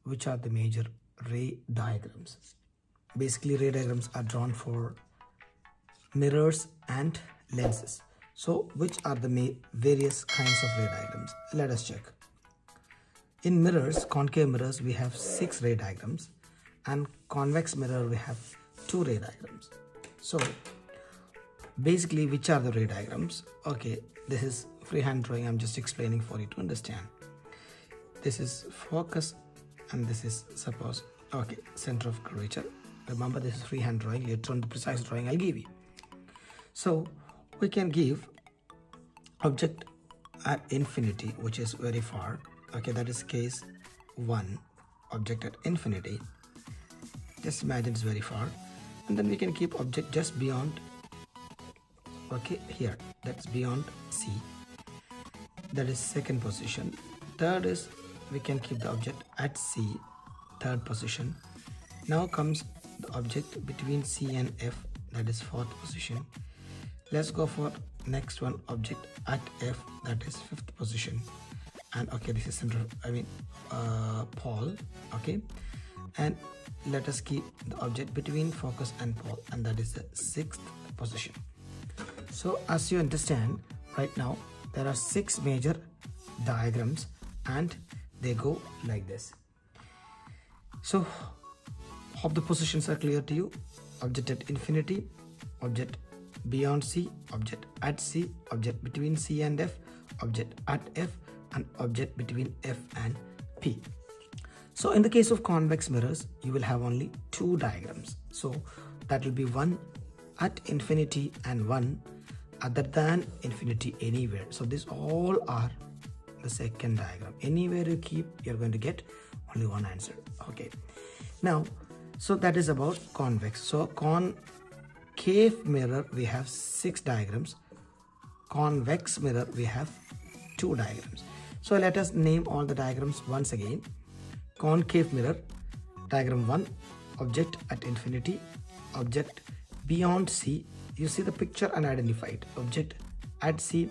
which are the major ray diagrams. Basically, ray diagrams are drawn for mirrors and lenses. So which are the various kinds of ray diagrams? Let us check. In mirrors, concave mirrors, we have 6 ray diagrams, and convex mirror we have 2 ray diagrams. So basically, which are the ray diagrams? Okay, this is freehand drawing. I'm just explaining for you to understand. This is focus and this is, suppose, okay, center of curvature. Remember, this is freehand drawing. Later on the precise drawing I'll give you. So we can give object at infinity, which is very far. Okay, that is case 1, object at infinity. Just imagine it's very far. And then we can keep object just beyond, okay, here, that's beyond C. That is second position. Third is we can keep the object at C, third position. Now comes the object between C and F, that is fourth position. Let's go for next one, object at F, that is fifth position. And okay, this is center, pole, okay. And let us keep the object between focus and pole, and that is the sixth position. So as you understand, right now there are 6 major diagrams and they go like this. So hope the positions are clear to you. Object at infinity, object beyond C, object at C, object between C and F, object at F, and object between F and P. So in the case of convex mirrors, you will have only 2 diagrams. So that will be one at infinity and one other than infinity anywhere. So these all are the second diagram. Anywhere you keep, you're going to get only one answer. Okay. Now, so that is about convex. So concave mirror, we have 6 diagrams. Convex mirror, we have 2 diagrams. So let us name all the diagrams once again. Concave mirror, diagram 1, object at infinity, object beyond C. You see the picture and identify it. Object at C,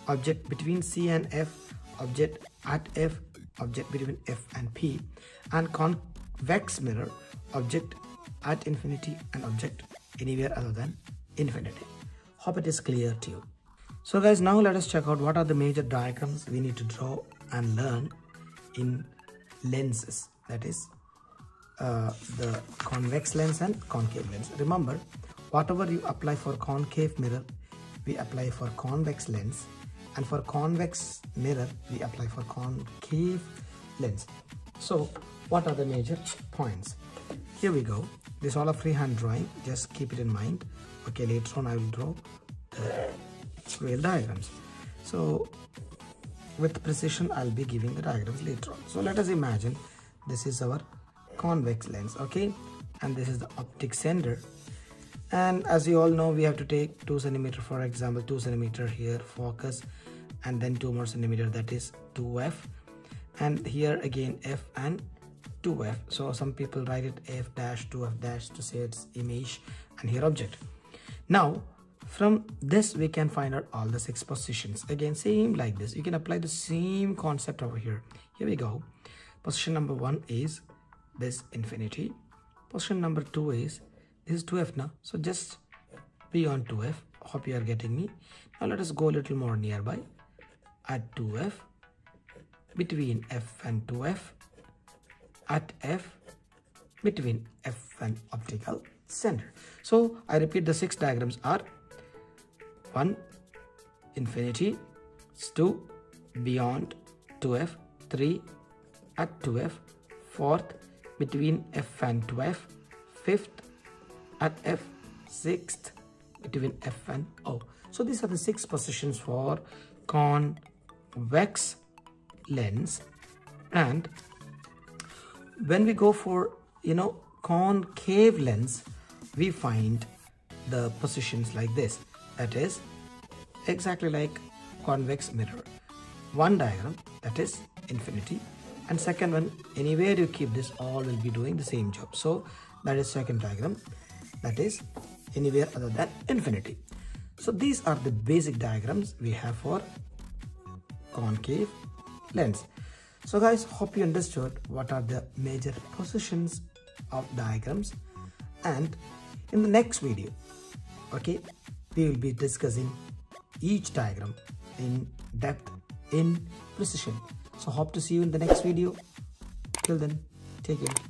object between C and F, object at F, object between F and P. And convex mirror, object at infinity and object anywhere other than infinity. Hope it is clear to you. So guys, now let us check out what are the major diagrams we need to draw and learn in lenses, that is the convex lens and concave lens. Remember, whatever you apply for concave mirror, we apply for convex lens, and for convex mirror, we apply for concave lens. So what are the major points? Here we go. This all a freehand drawing, just keep it in mind. Okay, later on I will draw the real diagrams. So with precision, I'll be giving the diagrams later on. So let us imagine this is our convex lens, okay, and this is the optic center. And as you all know, we have to take 2 cm, for example, 2 cm here, focus, and then 2 more centimeter, that is 2f, and here again f and 2f. So some people write it f dash 2f dash to say it's image, and here object. Now from this we can find out all the 6 positions. Again, same like this, you can apply the same concept over here. Here we go. Position number 1 is this infinity. Position number 2 is this is 2f now, so just beyond 2f. Hope you are getting me. Now let us go a little more nearby. At 2f, between f and 2f, at f, between f and optical center. So I repeat, the 6 diagrams are 1 infinity, 2 beyond 2f, 3 at 2f, 4th between f and 2f, 5th at f, 6th between f and o. So these are the 6 positions for convex lens. And when we go for concave lens, we find the positions like this. That is exactly like convex mirror. One diagram, that is infinity, and second one, anywhere you keep this, all will be doing the same job. So that is second diagram, that is anywhere other than infinity. So these are the basic diagrams we have for concave lens. So guys, hope you understood what are the major positions of diagrams, and in the next video, okay, we will be discussing each diagram in depth, in precision. So hope to see you in the next video. Till then, take care.